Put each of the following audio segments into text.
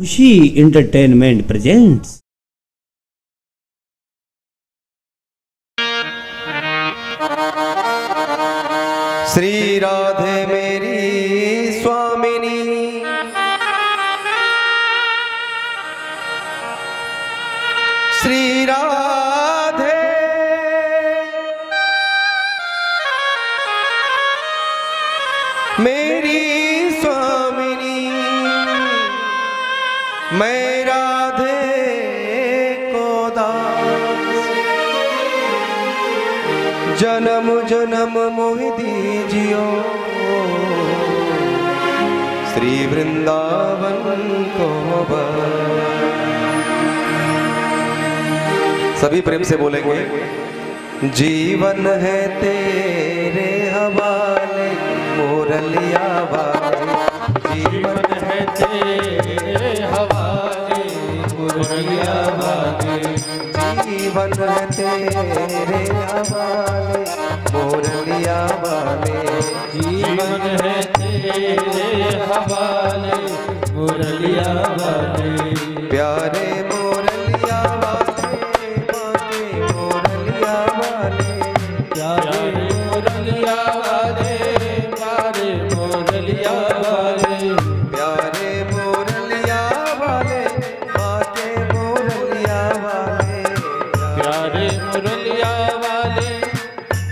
खुशी entertainment presents. Shri Radhe मेरी स्वामिनी, श्री राधे मेरी स्वामिनी, मैं राधे को दास जन्म जन्म मोहि दीजियो, श्री वृंदावन को सभी प्रेम से बोलेंगे। जीवन है तेरे हवाले मुरलिया वाले, जीवन है तेरे हवाले मुरलिया वाले, जीवन है तेरे हवाले मुरलिया वाले, जीवन है तेरे हवाले मुरलिया वाले, प्यारे मुरलिया वाले बाके मुरलिया वाले, प्यारे मुरलिया वाले प्यारे मुरलिया वाले, प्यारे मुरलिया वाले बाके मुरलिया वाले, प्यारे मुरलिया वाले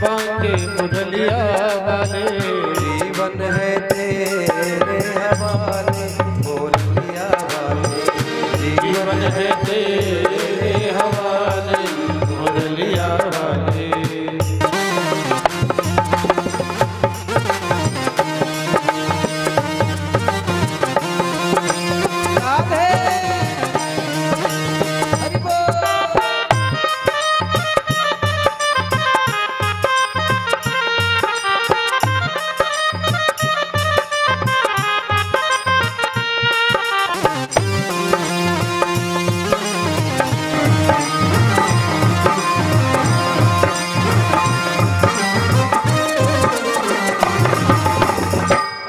बाके मुरलिया वाले, जीवन है तेरे हवाले मुरलिया वाले, जीवन है तेरे हवाले मुरलिया वाले।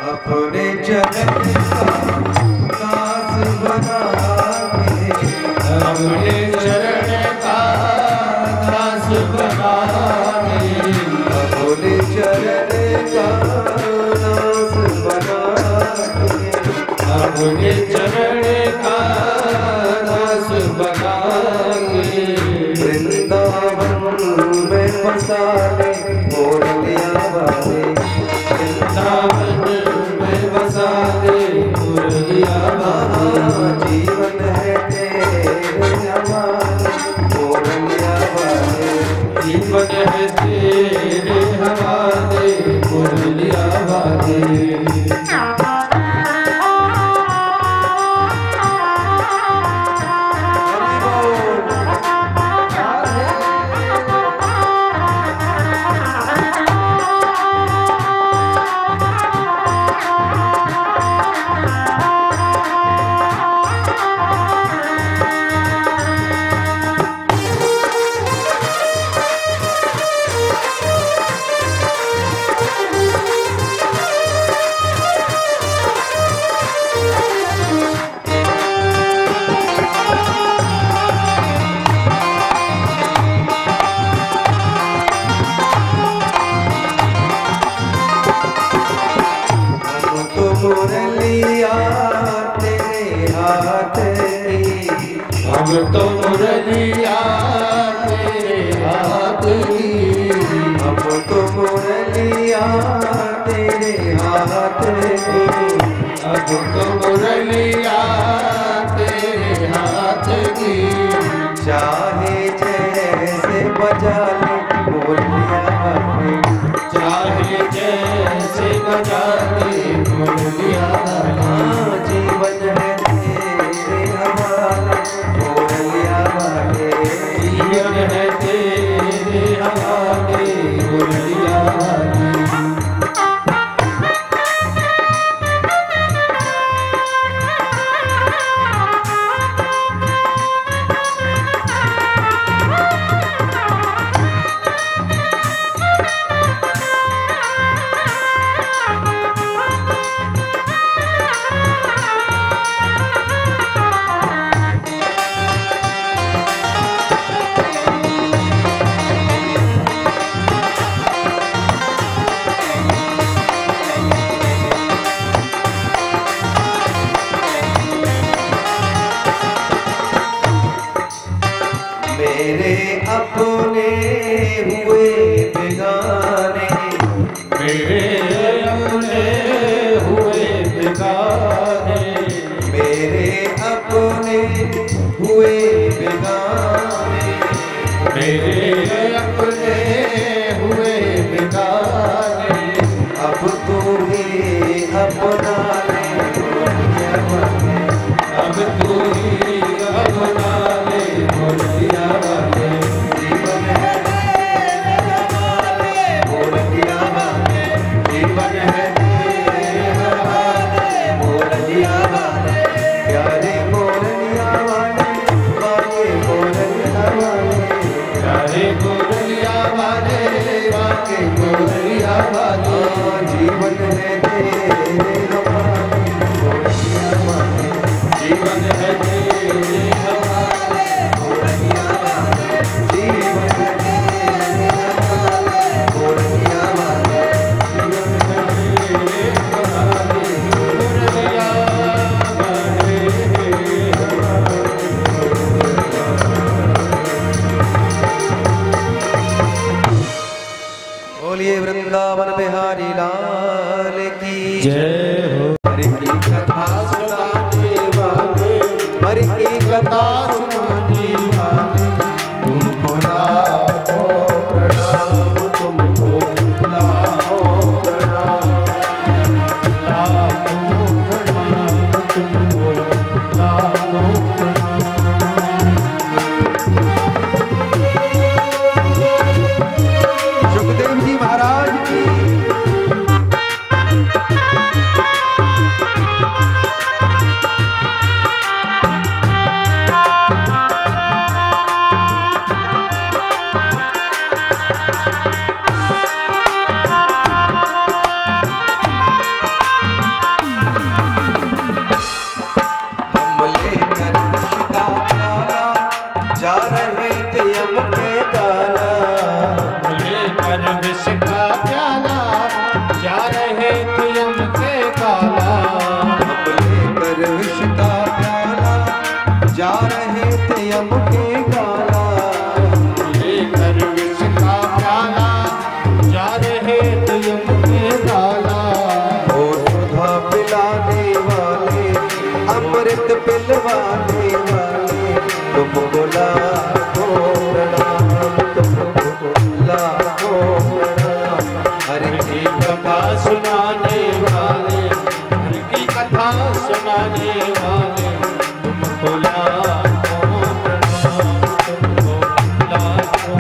अपने चरण का दास बना के, अपने चरण का दास बना के, अपने चरण का दास बना के, अपने चरण का दास बना के, वृंदावन में बसा ले मुरलिया वाले, वृंदावन बसा दे मुरलिया वाले, जीवन है तेरे हवाले मुरलिया वाले, जीवन है तेरे हवाले मुरलिया वाले। मुरलिया तेरे हाथ की, हम तो मुरलिया तेरे हाथ की, हम तो मुरलिया तेरे हाथ की, अब तो मुरलिया तेरे हाथ की, चाहे जैसे बजा ले मुरलिया वाले, चाहे जैसे बजा ले मुरलिया वाले, जीवन है तेरे हवाले मुरलिया वाले, जीवन है तेरे हवाले मुरलिया वाले। बेगाने, मेरे अपने हुए बेगाने, मेरे अपने हुए बेगाने, अब तू ही अपना ले बोलिया वाले, अब तू ही अपना ले बोलिया वाले, जीवन है तेरे हवाले बोलिया वाले, जीवन है तेरे हवाले बोलिया वाले, प्यारे बोलिया वाले, मांगे बोलिया वाले, प्यारे बोलिया वाले, मांगे बोलिया वाले, जीवन है तेरे हवाले बोलिया वाले, जीवन है तेरे हवाले बोलिया वाले, जीवन है तेरे हवाले बोलिया वाले, जीवन है तेरे हवाले बोलिया वाले। बोलिए वृंदावन बिहारी लाल की जय हो। हरि की कथा सुनाने वाले, हरि की कथा सुनाने वाले, तुमको लाखों प्रणाम, तुमको लाखों प्रणाम, लाखों प्रणाम, तुमको लाखों प्रणाम। सुखदेव जी महाराज की जा रहे थे यम के गाला, लेकर विष का प्याला, जा रहे थे यम के गाला, ओ सुधा पिलाने वाले, अमृत पिलवाने वाले, तुमको लाखों प्रणाम, तुमको लाखों प्रणाम, हरि की कथा सुनाने वाले, हरि की कथा सुनाने वाले, तुमको लाखों प्रणाम, तुमको लाखों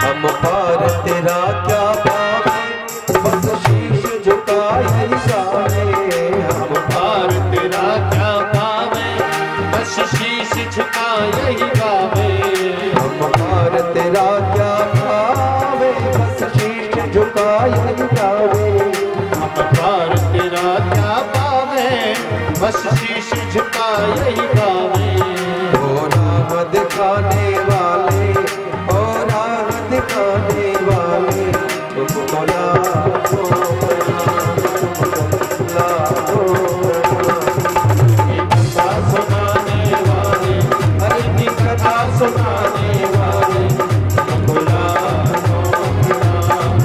हम पार तेरा क्या पावे, बस शीश झुकाए गावे, हम पार तेरा क्या पावे, बस शीश झुकाए गावे, हम पार तेरा क्या पावे, बस शीश झुकाए गावे, हम पार तेरा क्या पावे, बस शीश झुकाए गावे, ओ राम दिखाने वाले, ओ राम दिखाने वाले, तुमको लाखों प्रणाम, तुमको लाखों प्रणाम, हरि की कथा सुनाने वाले, तुमको लाखों प्रणाम,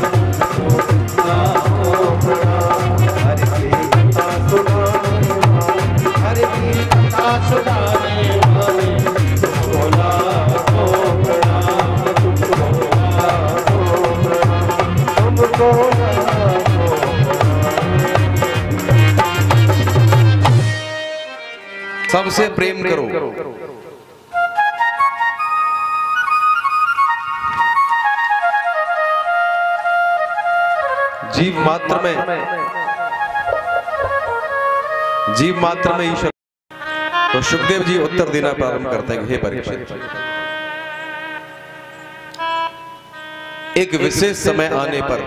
तुमको लाखों प्रणाम, हरि की कथा सुनाने वाले, हरि की कथा सुनाने वाले, तुमको लाखों प्रणाम, तुमको लाखों प्रणाम, तुमको लाखों प्रणाम। सबसे प्रेम करो, जीव मात्र में जीव मात्र में ईश्वर। तो सुखदेव जी उत्तर देना प्रारंभ करते हैं, हे परीक्षित, एक विशेष समय आने पर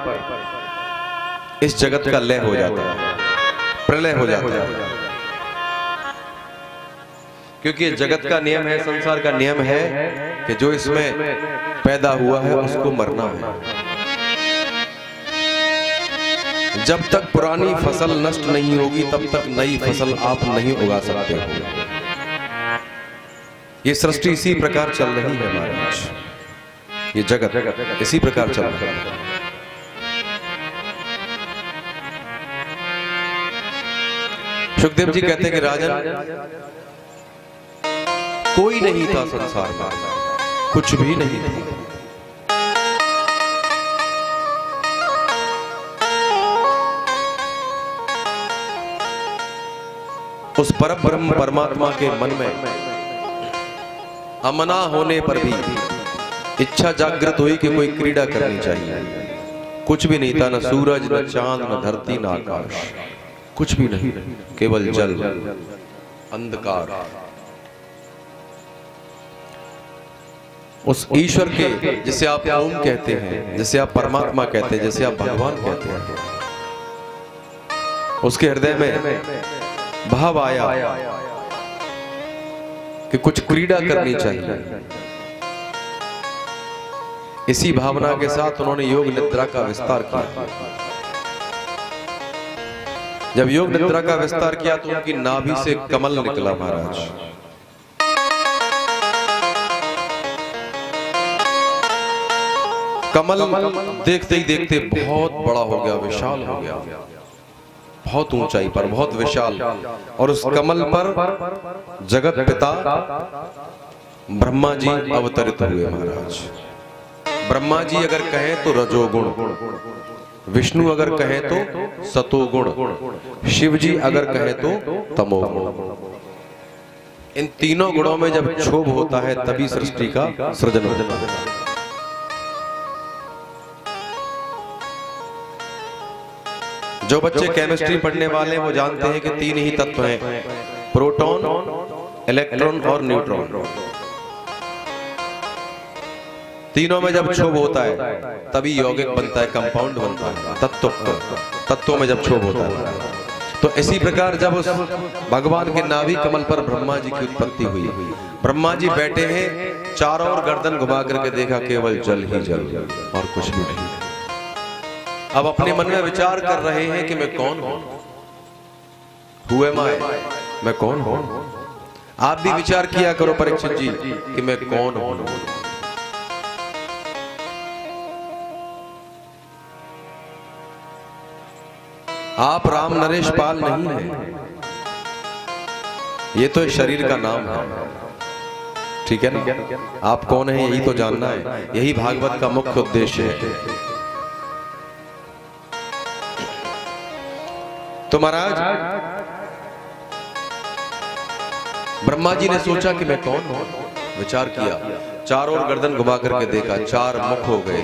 इस जगत का लय हो जाता है, प्रलय हो जाता है, क्योंकि ये जगत का नियम है, संसार का नियम है कि जो इसमें पैदा हुआ है उसको मरना है। जब तक पुरानी फसल नष्ट नहीं होगी तब तक नई फसल आप नहीं उगा सकते हो। ये सृष्टि इसी प्रकार चल रही है महाराज, ये जगत इसी प्रकार चल रहा है। सुखदेव जी कहते हैं कि राजन, कोई नहीं था संसार में, कुछ भी नहीं था। उस परम ब्रह्म परमात्मा के मन में अमना होने पर भी इच्छा जागृत हुई कि कोई क्रीड़ा करनी चाहिए। कुछ भी नहीं था, न सूरज, न चांद, न धरती, न आकाश, कुछ भी नहीं, केवल जल, अंधकार। उस ईश्वर के, जिसे आप ओम कहते हैं, जिसे आप परमात्मा कहते हैं, जिसे आप भगवान कहते हैं, उसके हृदय में भाव आया कि कुछ क्रीड़ा करनी चाहिए। इसी भावना के साथ उन्होंने योग निद्रा का विस्तार किया। जब योग निद्रा का विस्तार किया तो उनकी नाभि से कमल निकला महाराज। कमल देखते ही देखते बहुत बड़ा हो गया, विशाल हो गया, बहुत ऊंचाई पर, बहुत विशाल। और उस कमल पर जगत पिता ब्रह्मा जी अवतरित हुए महाराज। ब्रह्मा जी अगर कहें तो रजोगुण, विष्णु अगर कहें तो सतोगुण, शिव जी अगर कहें तो तमोगुण। इन तीनों गुणों में जब क्षोभ होता है तभी सृष्टि का सृजन होता है। जो बच्चे केमिस्ट्री पढ़ने वाले हैं वो जानते हैं कि तीन ही तत्व हैं, प्रोटॉन, इलेक्ट्रॉन और न्यूट्रॉन। तीनों में जब क्षोभ होता है तभी यौगिक बनता है, कंपाउंड बनता है, तत्वों में जब क्षोभ होता है। तो इसी प्रकार जब उस भगवान के नाभि कमल पर ब्रह्मा जी की उत्पत्ति हुई, ब्रह्मा जी बैठे हैं, चारों ओर गर्दन घुमा करके देखा, केवल जल ही जल और कुछ भी नहीं। अब अपने मन में विचार कर रहे हैं कि मैं कौन हूं, हु एम आई, मैं कौन हूं। आप भी विचार किया करो परीक्षित जी कि मैं कौन हूं। आप राम नरेश पाल नहीं हैं, ये तो शरीर का नाम है, ठीक है ना। आप कौन हैं यही तो जानना है, यही भागवत का मुख्य उद्देश्य है। तो महाराज ब्रह्मा जी ने सोचा कि मैं कौन हूं, विचार किया, चारों ओर गर्दन घुमा करके देखा, चार मुख हो गए,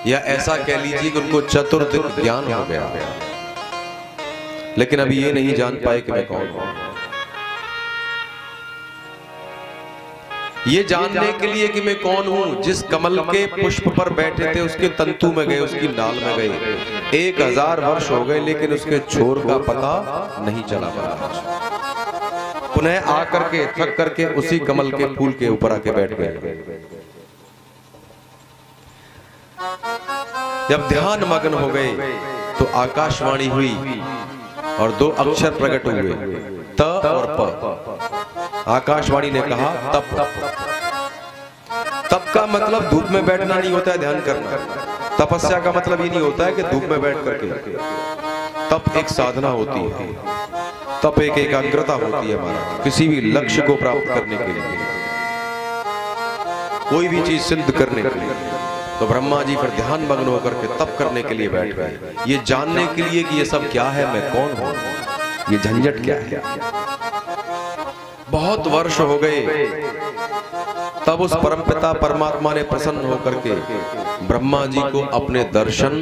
या ऐसा कह लीजिए कि उनको चतुर्दिक ज्ञान हो गया, लेकिन अभी ये नहीं जान पाए कि मैं कौन हूं। ये जानने के लिए कि मैं कौन हूं, जिस कमल के पुष्प पर बैठे थे उसके तंतु में गए, उसकी नाल में गए, 1000 वर्ष हो गए, लेकिन उसके छोर का पता नहीं चला महाराज। पुनः आकर के थक करके उसी कमल के फूल के ऊपर आके बैठ गए। जब ध्यान मग्न हो गए तो आकाशवाणी हुई और 2 अक्षर प्रकट हुए, त और प। आकाशवाणी ने कहा तप। तप का मतलब धूप में बैठना नहीं होता है, ध्यान करना। तपस्या का मतलब ये नहीं होता है कि धूप में बैठ करके। तप एक साधना होती है, तप एक एकाग्रता होती है हमारा, किसी भी लक्ष्य को प्राप्त करने के लिए, कोई भी चीज सिद्ध करने के लिए। तो ब्रह्मा जी फिर ध्यान मग्न होकर के तप करने के लिए बैठ गए, ये जानने के लिए कि ये सब क्या है, मैं कौन हूं, ये झंझट क्या है। बहुत वर्ष हो गए, तब उस परमपिता परमात्मा ने प्रसन्न होकर के ब्रह्मा जी को अपने दर्शन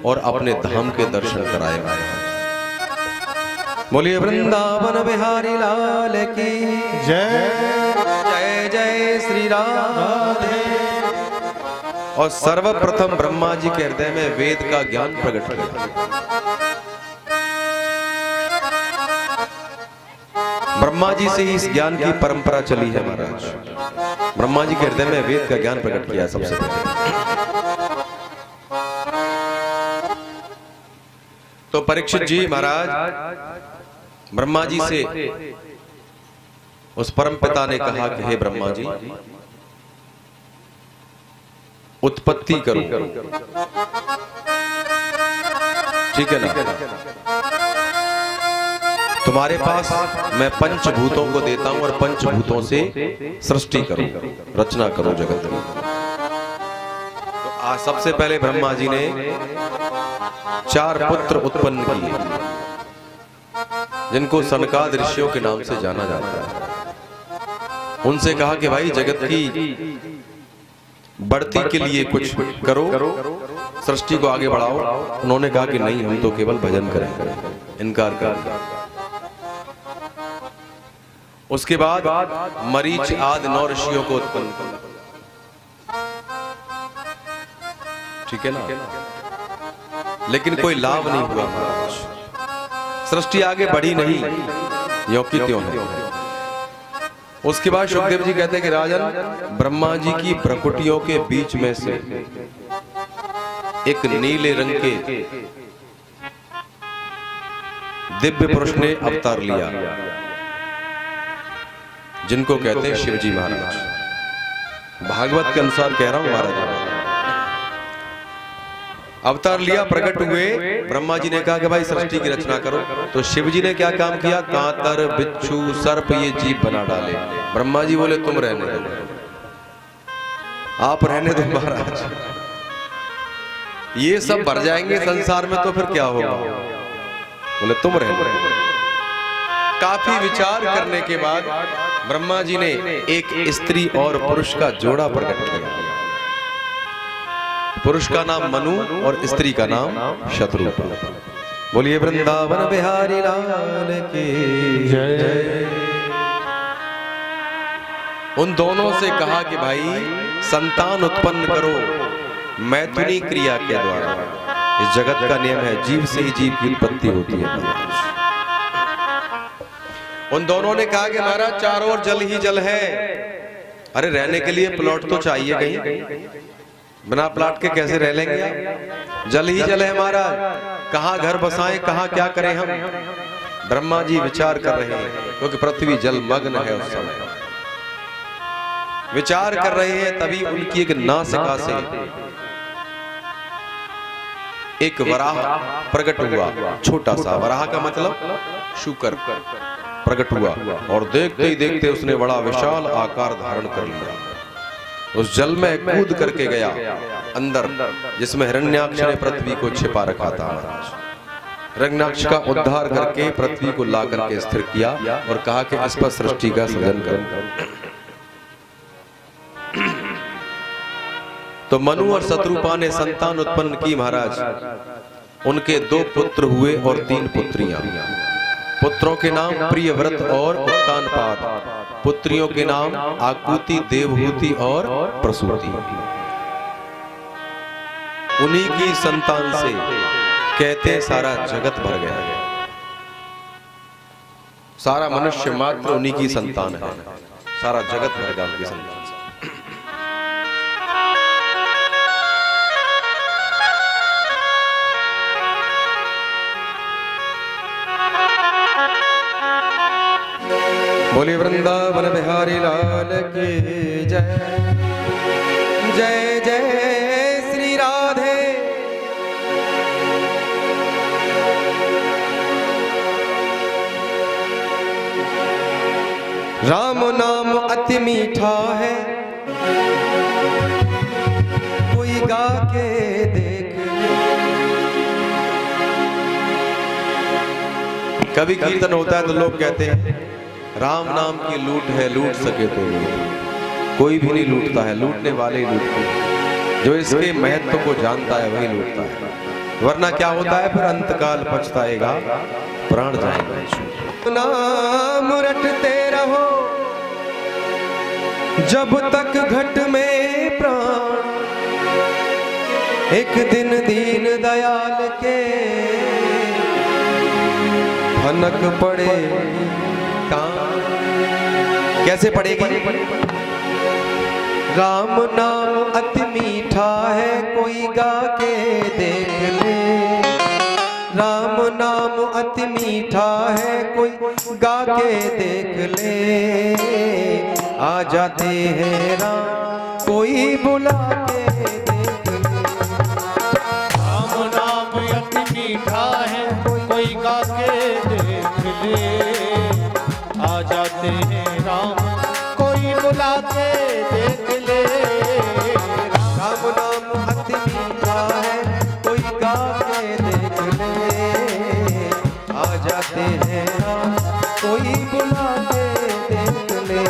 और अपने धाम के दर्शन कराए। बोलिए वृंदावन बिहारी लाल की जय। जय जय श्री राधे। और सर्वप्रथम ब्रह्मा जी के हृदय में वेद का ज्ञान प्रकट किया। ब्रह्मा जी से इस ज्ञान की परंपरा चली है महाराज। ब्रह्मा जी के हृदय में वेद का ज्ञान प्रकट किया सबसे पहले। तो परीक्षित जी महाराज ब्रह्मा जी से उस परम पिता ने कहा कि हे ब्रह्मा जी, उत्पत्ति करो, ठीक है ना? तुम्हारे पास मैं पंचभूतों को देता हूं और पंचभूतों से सृष्टि करो, रचना करो जगत की। तो आज सबसे पहले ब्रह्मा जी ने 4 पुत्र उत्पन्न किए, जिनको सनकाद ऋषियों के नाम से जाना जाता है। उनसे कहा कि भाई जगत की बढ़ती के लिए कुछ करो, सृष्टि को आगे बढ़ाओ। उन्होंने कहा कि नहीं, हम तो केवल भजन करेंगे, इनकार कर दिया। उसके बाद मरीच आदि 9 ऋषियों को उत्पन्न किया, ठीक है ना? लेकिन कोई लाभ नहीं हुआ महाराज, सृष्टि आगे बढ़ी नहीं, यों की त्यों है। उसके बाद सुखदेव जी कहते हैं कि राजन, ब्रह्मा जी की भ्रकुटियों के बीच में से एक नीले रंग के दिव्य पुरुष ने अवतार लिया, जिनको कहते हैं शिवजी महाराज। भागवत के अनुसार कह रहा हूं महाराज, अवतार लिया, प्रकट हुए। ब्रह्मा जी ने कहा कि भाई सृष्टि की रचना करो। तो शिव जी ने क्या काम किया? कांतर, बिच्छू, सर्प ये जीव बना डाले। ब्रह्मा जी बोले तुम रहने दो, आप रहने दो महाराज, ये सब भर जाएंगे संसार में तो फिर क्या होगा? बोले तुम रहने दो। काफी विचार करने के बाद ब्रह्मा जी ने एक स्त्री और पुरुष का जोड़ा प्रकट किया। पुरुष का नाम मनु और स्त्री का नाम शत्रुपा। बोलिए वृंदावन बिहारी लाल की जय। उन दोनों से कहा कि भाई संतान उत्पन्न करो मैथुनी क्रिया के द्वारा। इस जगत का नियम है, जीव से ही जीव की उत्पत्ति होती है। उन दोनों ने कहा कि महाराज चारों ओर जल ही जल है, अरे रहने के लिए प्लॉट तो चाहिए कहीं, बिना प्लॉट के कैसे रह लेंगे? जल ही जल है महाराज, कहाँ घर बसाएं, कहाँ क्या करें हम? ब्रह्मा जी विचार कर रहे हैं, क्योंकि पृथ्वी जलमग्न है। उस समय विचार कर रहे हैं, तभी उनकी एक नासिका से एक वराह प्रकट हुआ। छोटा सा वराह का मतलब शूकर प्रकट हुआ, और देखते ही देखते उसने बड़ा विशाल आकार धारण कर लिया। उस जल में कूद करके गया अंदर, जिसमें हिरण्याक्ष ने पृथ्वी को छिपा रखा था। हिरण्याक्ष का उद्धार करके पृथ्वी को ला करके स्थिर किया और कहा कि इस पर सृष्टि का सृजन करो। तो मनु और शत्रुपा ने संतान उत्पन्न की महाराज। उनके 2 पुत्र हुए और 3 पुत्रियां। पुत्रों के नाम प्रियव्रत और उत्तानपाद, पुत्रियों के नाम आकुति, देवहूति और प्रसूति। उन्हीं की संतान से कहते सारा जगत भर गया। सारा मनुष्य मात्र उन्हीं की संतान है, सारा जगत भर गया उनकी संतान से। बोले वृंदावन बिहारी लाल की जय। जय जय श्री राधे। राम नाम अति मीठा है, कोई गा के देख। कभी कीर्तन होता है तो लोग कहते हैं राम नाम की लूट है, लूट सके तो लूट। कोई भी नहीं लूटता है, लूटने वाले ही लूटते हैं। जो इसके महत्व को जानता है वही लूटता है, वरना क्या होता है फिर अंतकाल पछताएगा, प्राण जाएगा। नाम रटते रहो जब तक घट में प्राण, एक दिन दीन दयाल के भनक पड़े कान। कैसे पड़ेगी? राम नाम अति मीठा है, कोई गा के देख ले। राम नाम अति मीठा है, कोई गा के देख ले। आ जाते हैं राम, कोई बुला के देख ले। राम नाम अति मीठा है, कोई गा के देख ले। आ जाते हैं राम, कोई बुला के देख ले। राम नाम अति मीठा है, कोई गा के देख ले। आ जाते हैं राम, कोई बुला के देख ले।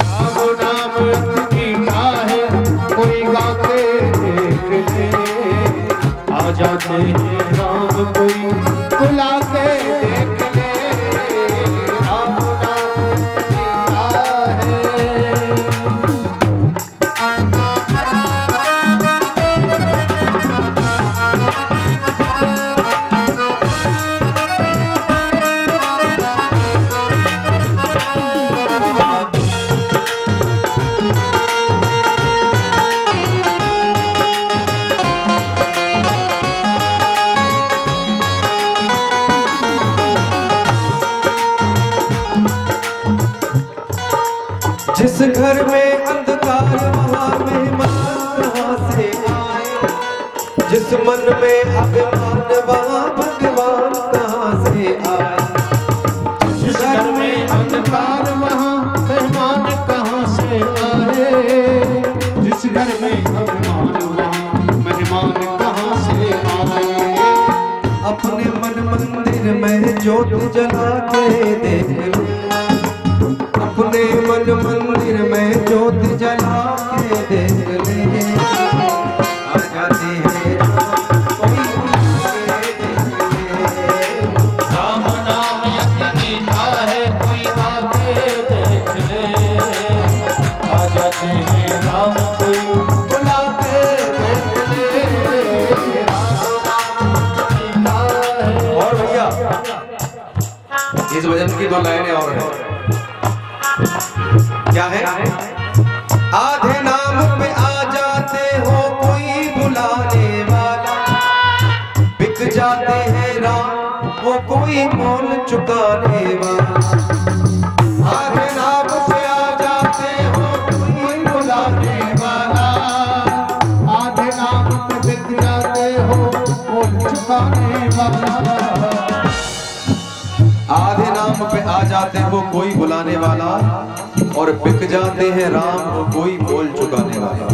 राम नाम अति मीठा है, कोई गा के देख ले। आ जाते हैं राम, कोई बुला के देख ले। राम नाम मीठा है। जिस घर में अंधकार वहाँ मेहमान कहाँ से आए। जिस मन में अभिमान वहाँ भगवान कहाँ से आए। जिस घर में अंधकार वहाँ मेहमान कहाँ से आए। जिस घर में अभिमान वहाँ मेहमान कहाँ से आए। अपने मन मंदिर में ज्योत जला के देख ले। अपने मन मंदिर में ज्योत जला के देख ले। आ जाते हैं कोई बुला के देख ले। राम नाम अति मीठा है, कोई गा के देख ले। आ जाते हैं राम, कोई बुला के देख ले। राम नाम मीठा है। और भैया इस भजन की 2 लाइनें और हैं। क्या है? आधे नाम पे आ जाते हो, कोई बुलाने वाला। बिक जाते हैं राम, वो कोई मोल चुकाने वाला। आधे नाम पे आ जाते हो, कोई बुलाने वाला। आधे नाम पे बिक जाते हो, मोल चुकाने वाला। आधे नाम पे आ जाते हो, कोई बुलाने वाला। और बिक जाते हैं राम, वो कोई मोल चुकाने वाला।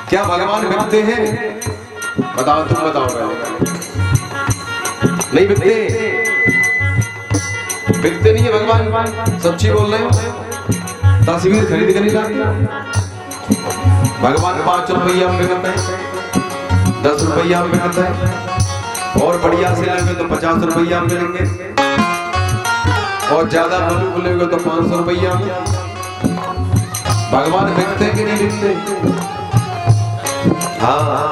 क्या भगवान बिकते हैं? बताओ, तुम बताओ। नहीं बिकते, बिकते नहीं है भगवान। सच्ची बोल रहे हो? तस्वीर खरीद कर नहीं लाते भगवान। 5 रुपया में बिकता है, 10 रुपया में बिकता है। और बढ़िया से लेंगे तो 50 रुपया में मिलेंगे। और ज्यादा बलू बोलेंगे तो 500 रुपया में। भगवान बिकते कि नहीं बिकते? हाँ,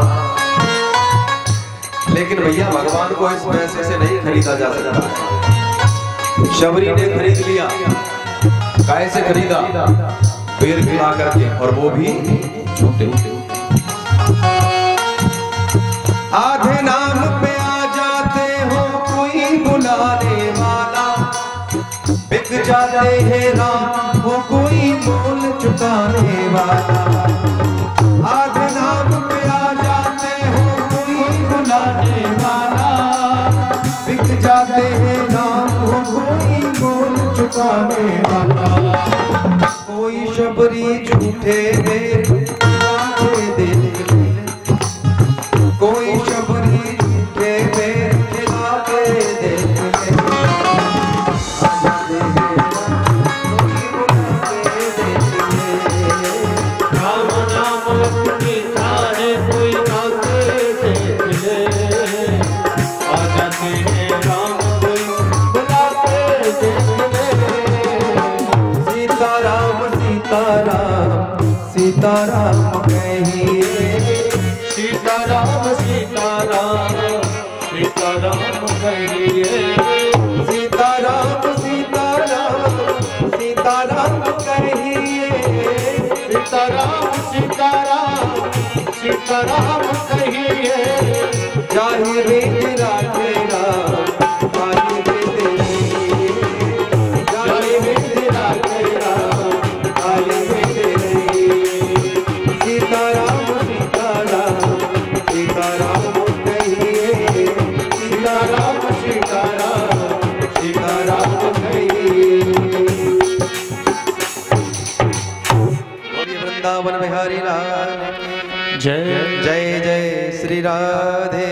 लेकिन भैया भगवान को इस पैसे से नहीं खरीदा जा सकता। शबरी ने खरीद लिया। कैसे खरीदा? पेड़ खिला करके, और वो भी झूठे। आधे नाम पे आ जाते हो, कोई बुलाने वाला। बिक जाते हैं राम, वो कोई मोल चुकाने वाला। आधे नाम पे आ जाते हो, कोई बुलाने वाला। बिक जाते हैं राम, वो कोई मोल चुकाने वाला। कोई शबरी झूठे दे कोई शबरी झूठे खिला के दे। राम नाम अति मीठा है, कोई गा के देख ले। आ जाते हैं राम, कोई सीताराम कहिए। जाहि वेद राखे राम, ताहि वेद नहीं। जाहि वेद राखे राम, ताहि वेद नहीं। सीताराम सीताराम सीताराम कहिए। सीताराम सीताराम सीताराम कहिए। वृंदावन बिहारी लाल की जय जय जय श्री राधे।